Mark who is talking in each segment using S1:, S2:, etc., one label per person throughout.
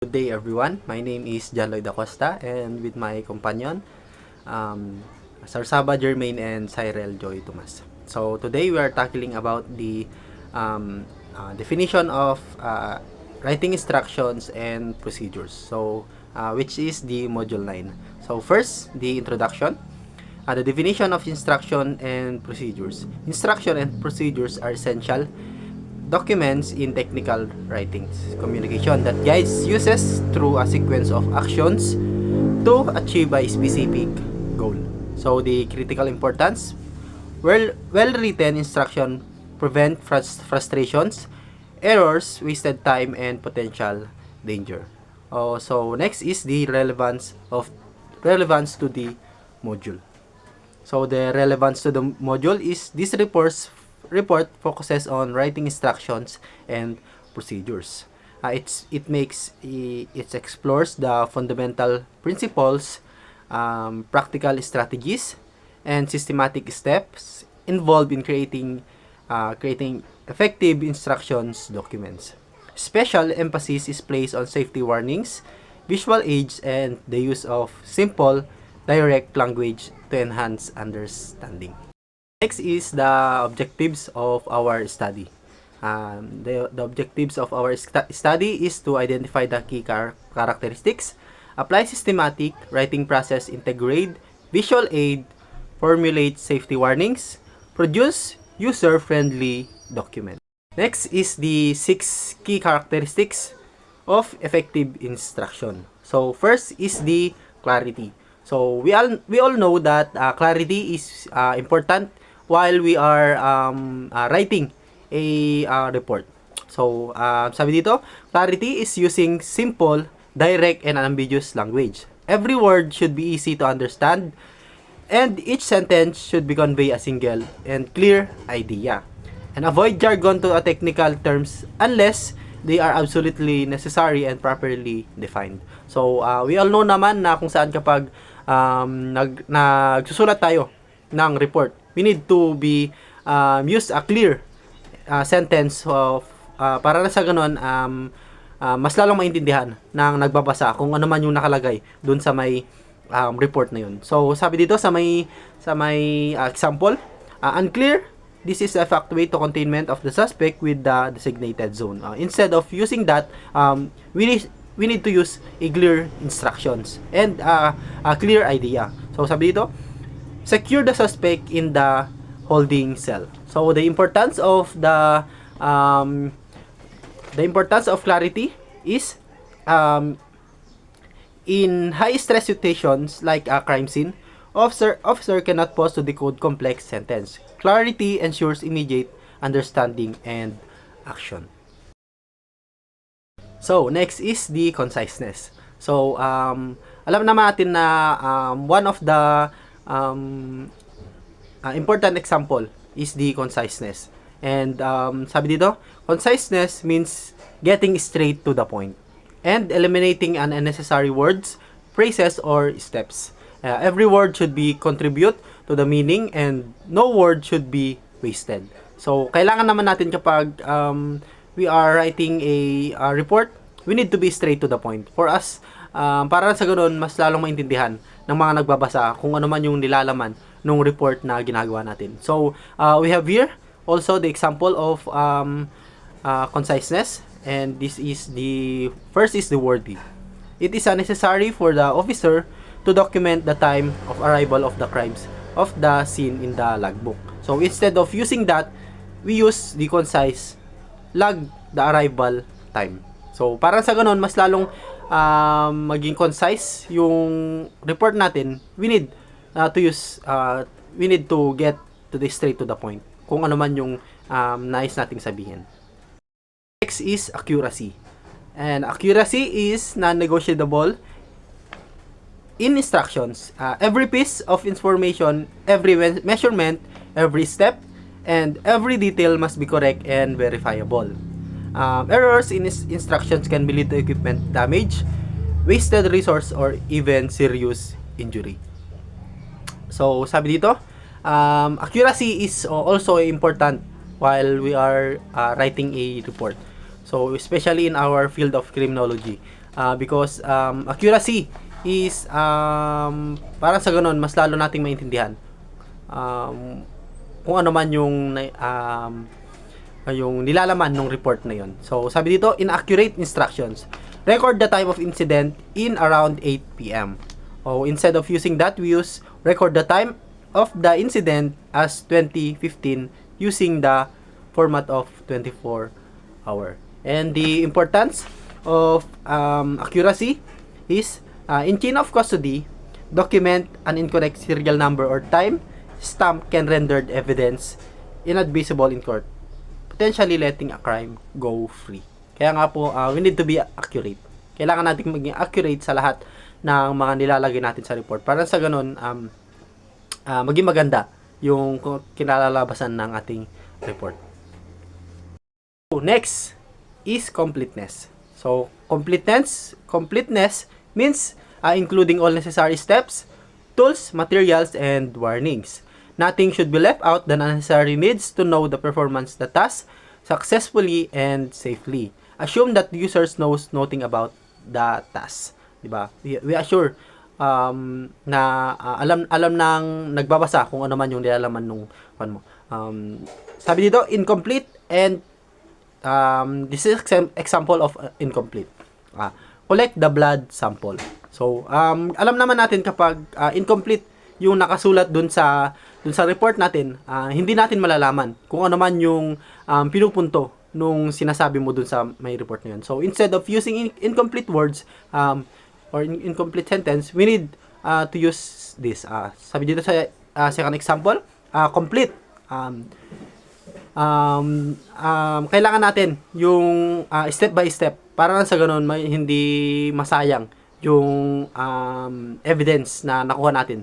S1: Good day everyone, my name is John Lloyd Acosta and with my companion Sarsaba Germain and Cyril Joy Tomas. So today we are tackling about the definition of writing instructions and procedures. So which is the module 9. So first, the introduction. The definition of instruction and procedures. Instruction and procedures are essential documents in technical writings communication that guides users through a sequence of actions to achieve a specific goal. So the critical importance, well-written instruction prevent frustrations, errors, wasted time, and potential danger. So next is the relevance to the module. So the relevance to the module is this report focuses on writing instructions and procedures. It explores the fundamental principles, practical strategies, and systematic steps involved in creating effective instructions documents. Special emphasis is placed on safety warnings, visual aids, and the use of simple, direct language to enhance understanding. Next is the objectives of our study. The objectives of our study is to identify the key characteristics, apply systematic writing process, integrate visual aid, formulate safety warnings, produce user-friendly document. Next is the 6 key characteristics of effective instruction. So first is the clarity. So we all know that clarity is important while we are writing a report. So sabi dito, clarity is using simple, direct, and unambiguous language. Every word should be easy to understand, and each sentence should be convey a single and clear idea. And avoid jargon to technical terms unless they are absolutely necessary and properly defined. So we all know naman na kung saan kapag nagsusulat tayo ng report, we need to be use a clear sentence of para na sa ganun mas lalong maintindihan ng nagbabasa kung ano man yung nakalagay dun sa may report na yun. So sabi dito sa may example, unclear, this is a fact way to containment of the suspect with the designated zone. Instead of using that, we need to use a clear instructions and a clear idea. So sabi dito, secure the suspect in the holding cell. So the importance of clarity is in high stress situations like a crime scene, officer cannot pause to decode complex sentence. Clarity ensures immediate understanding and action. So, next is the conciseness. So, alam naman natin na one of the important example is the conciseness. And sabi dito, conciseness means getting straight to the point and eliminating unnecessary words, phrases, or steps. Every word should be contribute to the meaning and no word should be wasted. So, kailangan naman natin kapag we are writing a report, we need to be straight to the point. For us, para sa ganoon, mas lalong maintindihan ng mga nagbabasa kung ano man yung nilalaman ng report na ginagawa natin. So, we have here also the example of conciseness, and this is the first is the wordy. It is necessary for the officer to document the time of arrival of the crimes of the scene in the logbook. So, instead of using that, we use the concise log the arrival time. So, parang sa ganun, mas lalong maging concise yung report natin. We need to get to the straight to the point kung ano man yung nais nating sabihin. Next is accuracy. And accuracy is non-negotiable in instructions. Every piece of information, every measurement, every step, and every detail must be correct and verifiable. Errors in instructions can lead to equipment damage, wasted resource, or even serious injury. So, sabi dito, accuracy is also important while we are writing a report. So, especially in our field of criminology, because accuracy is parang sa ganun mas lalo nating maintindihan kung ano man yung nilalaman ng report na yon. So sabi dito, inaccurate instructions. Record the time of incident in around 8 p.m. Instead of using that, we use record the time of the incident as 2015 using the format of 24 hour. And the importance of accuracy is in chain of custody, document an incorrect serial number or time stamp can render evidence inadmissible in court, potentially letting a crime go free. Kaya nga po, we need to be accurate. Kailangan natin maging accurate sa lahat ng mga nilalagay natin sa report. Para sa ganun, maging maganda yung kinalalabasan ng ating report. So, next is completeness. So, completeness means including all necessary steps, tools, materials, and warnings. Nothing should be left out. The necessary needs to know the performance the task successfully and safely. Assume that the users knows nothing about the task. Diba? We assure na alam nang nagbabasa kung ano man yung nilalaman nung mo. Sabi dito, incomplete, and this is example of incomplete. Collect the blood sample. So, alam naman natin kapag incomplete yung nakasulat dun sa report natin, hindi natin malalaman kung ano man yung pinupunto nung sinasabi mo dun sa may report na yun. So, instead of using incomplete words or incomplete sentence, we need to use this. Sabi dito sa second example, complete. Kailangan natin yung step by step para sa ganun hindi masayang yung evidence na nakuha natin,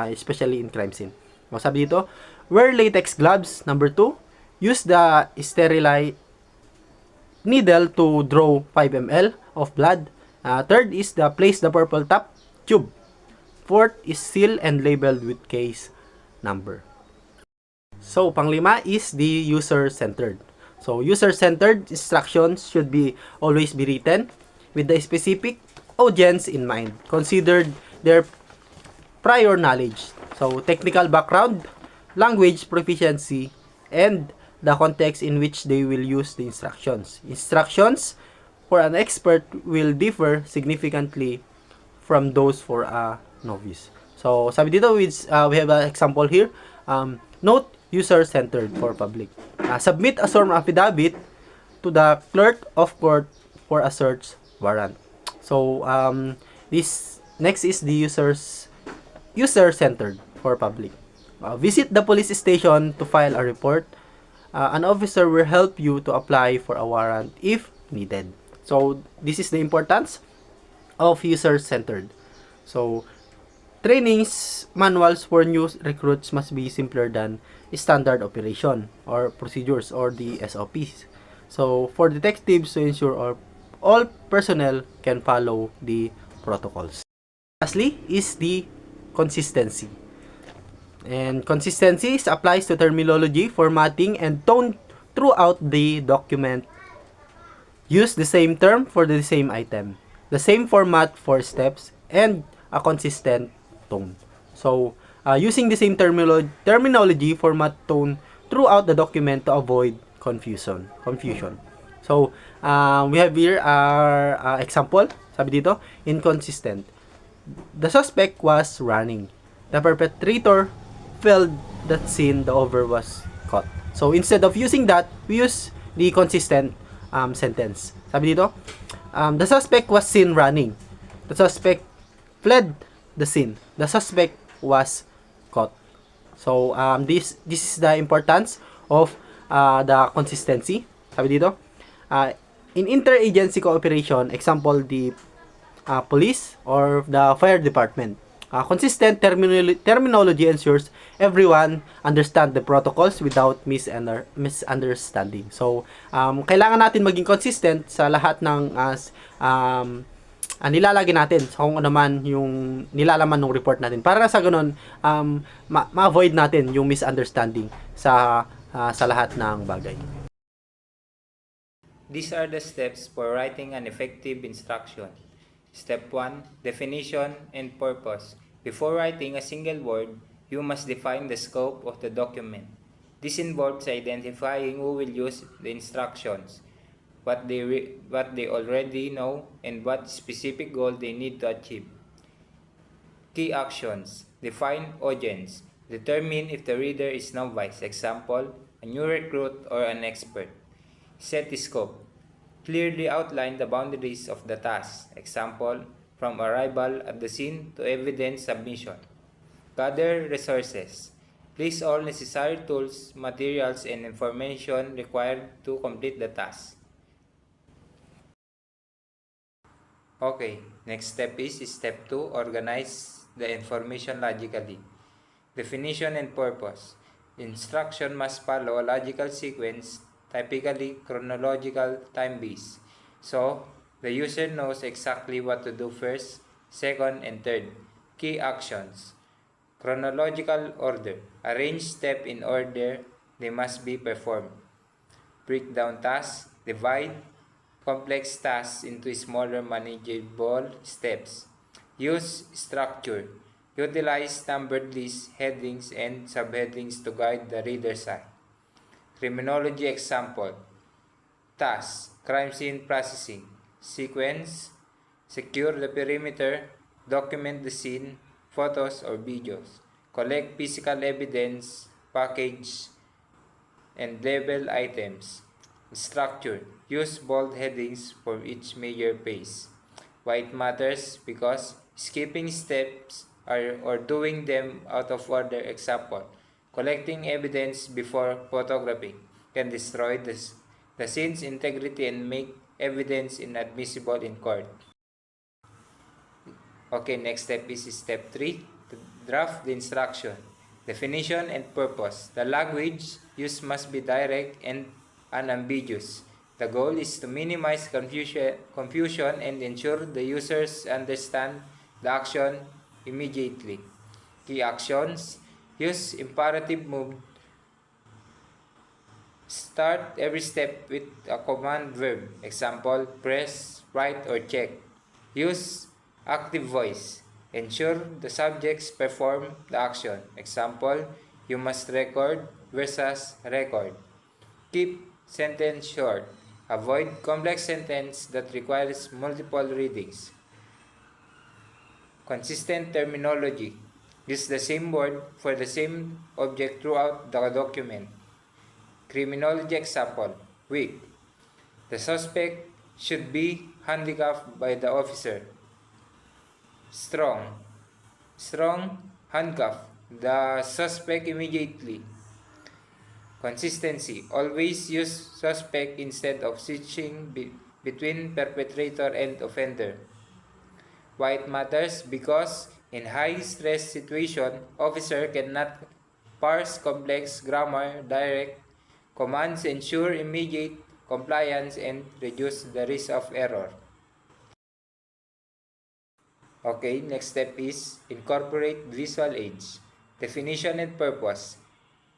S1: especially in crime scene. Sabi dito, wear latex gloves. Number 2, use the sterile needle to draw 5 ml of blood. Third is place the purple top tube. Fourth is seal and labeled with case number. So, panglima is the user-centered. So, user-centered instructions should always be written with the specific audience in mind. Considered their prior knowledge. So, technical background, language proficiency, and the context in which they will use the instructions. Instructions for an expert will differ significantly from those for a novice. So, sabi dito, we have an example here. Note, user-centered for public. Submit a sworn affidavit to the clerk of court for a search warrant. So, this next is the user-centered for public. Visit the police station to file a report. An officer will help you to apply for a warrant if needed. So, this is the importance of user-centered. So, trainings manuals for new recruits must be simpler than standard operation or procedures or the SOPs. So, for detectives to ensure all personnel can follow the protocols. Lastly is the consistency. And consistency applies to terminology, formatting, and tone throughout the document. Use the same term for the same item, the same format for steps, and a consistent tone. So, using the same terminology, format, tone throughout the document to avoid confusion. So, we have here our example. Sabi dito, inconsistent. The suspect was running. The perpetrator failed that scene. The over was caught. So, instead of using that, we use the consistent sentence. Sabi dito, the suspect was seen running. The suspect fled the scene. The suspect was caught. So, this is the importance of the consistency. Sabi dito, in interagency cooperation, example, the police or the fire department. Consistent terminology ensures everyone understand the protocols without misunderstanding. So, kailangan natin maging consistent sa lahat ng nilalagay natin sa kung ano man yung nilalaman ng report natin. Para sa ganun, ma-avoid natin yung misunderstanding sa lahat ng bagay.
S2: These are the steps for writing an effective instruction. Step 1. Definition and purpose. Before writing a single word, you must define the scope of the document. This involves identifying who will use the instructions, what they already know, and what specific goal they need to achieve. Key actions. Define audience. Determine if the reader is novice, example, a new recruit or an expert. Set the scope. Clearly outline the boundaries of the task, example, from arrival at the scene to evidence submission. Gather resources. Place all necessary tools, materials, and information required to complete the task. Okay, next step is step 2, organize the information logically. Definition and purpose. Instruction must follow a logical sequence, typically chronological time-based. So, the user knows exactly what to do first, second, and third. Key actions. Chronological order. Arrange step in order they must be performed. Break down tasks. Divide complex tasks into smaller manageable steps. Use structure. Utilize numbered lists, headings, and subheadings to guide the reader's eye. Criminology example. Task. Crime scene processing. Sequence. Secure the perimeter. Document the scene, photos or videos. Collect physical evidence, package, and label items. Structure. Use bold headings for each major phase. Why it matters? Because skipping steps or doing them out of order, example, collecting evidence before photographing can destroy the scene's integrity and make evidence inadmissible in court. Okay, next step is step 3, to draft the instruction. Definition and purpose. The language used must be direct and unambiguous. The goal is to minimize confusion and ensure the users understand the action immediately. Key actions. Use imperative mood. Start every step with a command verb. Example, press, write, or check. Use active voice. Ensure the subjects perform the action. Example, you must record versus record. Keep sentence short. Avoid complex sentence that requires multiple readings. Consistent terminology. Use the same word for the same object throughout the document. Criminology example. Weak. The suspect should be handcuffed by the officer. Strong. Strong, handcuff the suspect immediately. Consistency. Always use suspect instead of switching between perpetrator and offender. Why it matters? Because in high-stress situation, officer cannot parse complex grammar, direct commands ensure immediate compliance and reduce the risk of error. Okay, next step is incorporate visual aids. Definition and purpose.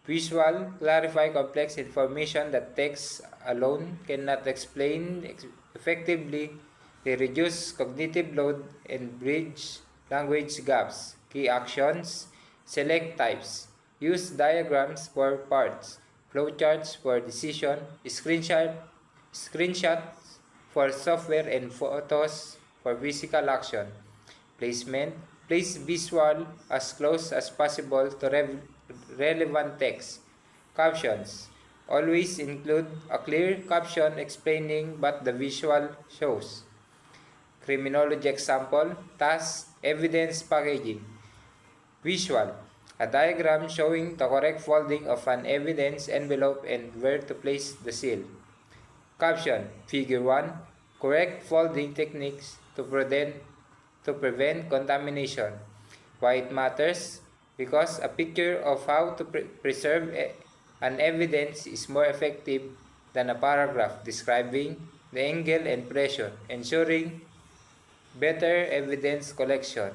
S2: Visual clarify complex information that text alone cannot explain effectively. They reduce cognitive load and bridge language gaps. Key actions. Select types. Use diagrams for parts, flowcharts for decision, screenshots for software, and photos for physical action. Placement. Place visual as close as possible to relevant text. Captions. Always include a clear caption explaining what the visual shows. Criminology example. Task. Evidence packaging. Visual. A diagram showing the correct folding of an evidence envelope and where to place the seal. Caption. Figure 1. Correct folding techniques to prevent contamination. Why it matters? Because a picture of how to preserve an evidence is more effective than a paragraph describing the angle and pressure, ensuring better evidence collection.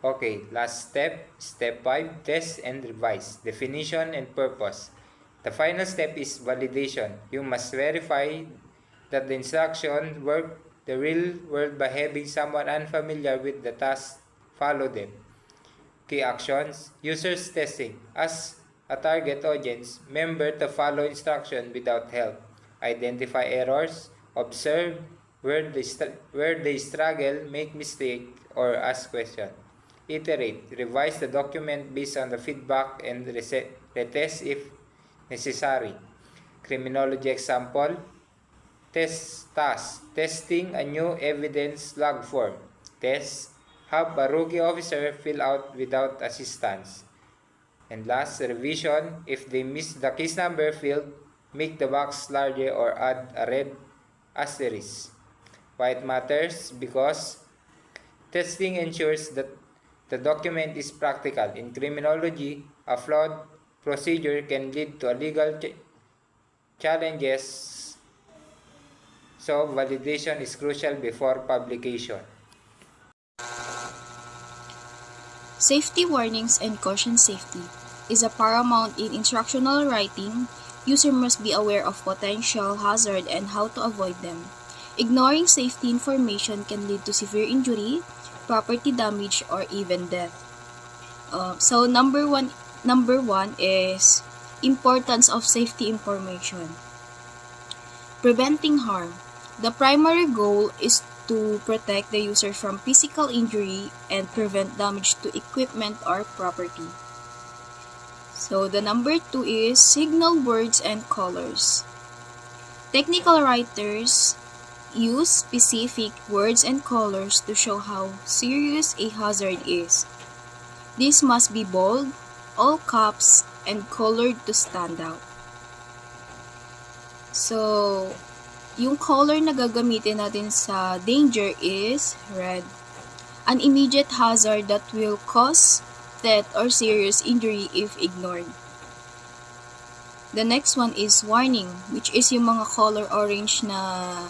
S2: Okay, last step, step 5, test and revise. Definition and purpose. The final step is validation. You must verify that the instruction work the real world by having someone unfamiliar with the task follow them. Key actions: users testing. As a target audience, member to follow instruction without help. Identify errors, observe where they struggle, make mistake, or ask question. Iterate. Revise the document based on the feedback and retest if necessary. Criminology example. Testing a new evidence log form. Test. Have a rookie officer fill out without assistance. And last, revision. If they miss the case number field, make the box larger or add a red asterisk. Why it matters? Because testing ensures that the document is practical. In criminology, a flawed procedure can lead to legal challenges, so validation is crucial before publication.
S3: Safety warnings and caution safety is a paramount in instructional writing. User must be aware of potential hazard and how to avoid them. Ignoring safety information can lead to severe injury, property damage, or even death. So number one is importance of safety information. Preventing harm. The primary goal is to protect the user from physical injury and prevent damage to equipment or property. So the number two is signal words and colors. Technical writers use specific words and colors to show how serious a hazard is. This must be bold, all caps, and colored to stand out. So, yung color na gagamitin natin sa danger is red. An immediate hazard that will cause death or serious injury if ignored. The next one is warning, which is yung mga color orange na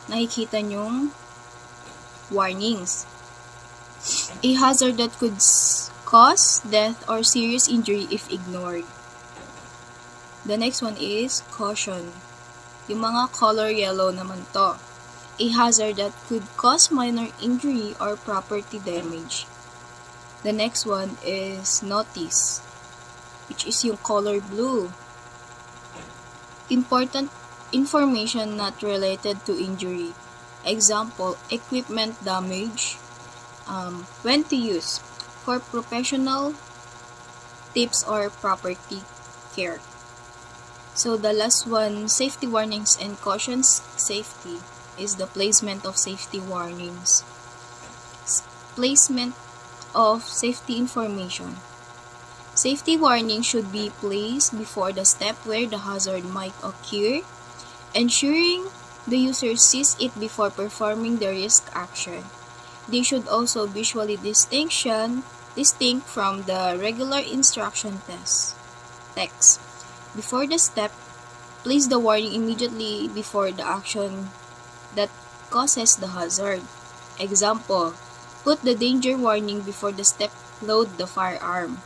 S3: nakikita nyong warnings. A hazard that could cause death or serious injury if ignored. The next one is caution. Yung mga color yellow naman to. A hazard that could cause minor injury or property damage. The next one is notice, which is yung color blue. Important information not related to injury. Example, equipment damage. When to use. For professional tips or property care. So the last one, safety warnings and cautions safety, is the placement of safety warnings. Placement of safety information. Safety warning should be placed before the step where the hazard might occur, ensuring the user sees it before performing the risk action. They should also visually distinct from the regular instruction text. Before the step, place the warning immediately before the action that causes the hazard. Example, put the danger warning before the step load the firearm.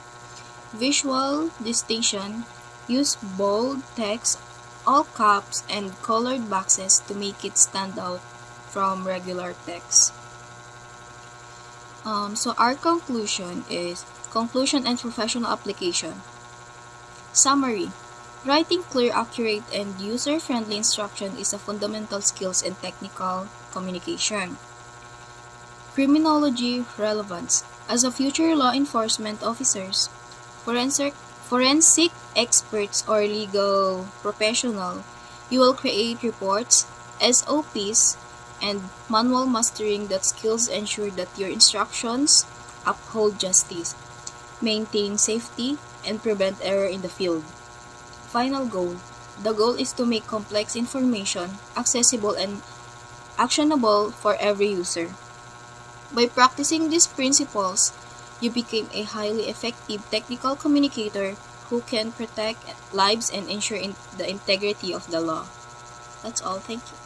S3: Visual distinction, use bold text, all caps, and colored boxes to make it stand out from regular text. So our conclusion is conclusion and professional application. Summary. Writing clear, accurate, and user-friendly instruction is a fundamental skills in technical communication. Criminology relevance. As a future law enforcement officers, forensic experts, or legal professional, you will create reports, SOPs, and manual mastering that skills ensure that your instructions uphold justice, maintain safety, and prevent error in the field. Final goal. The goal is to make complex information accessible and actionable for every user. By practicing these principles, you became a highly effective technical communicator who can protect lives and ensure the integrity of the law. That's all. Thank you.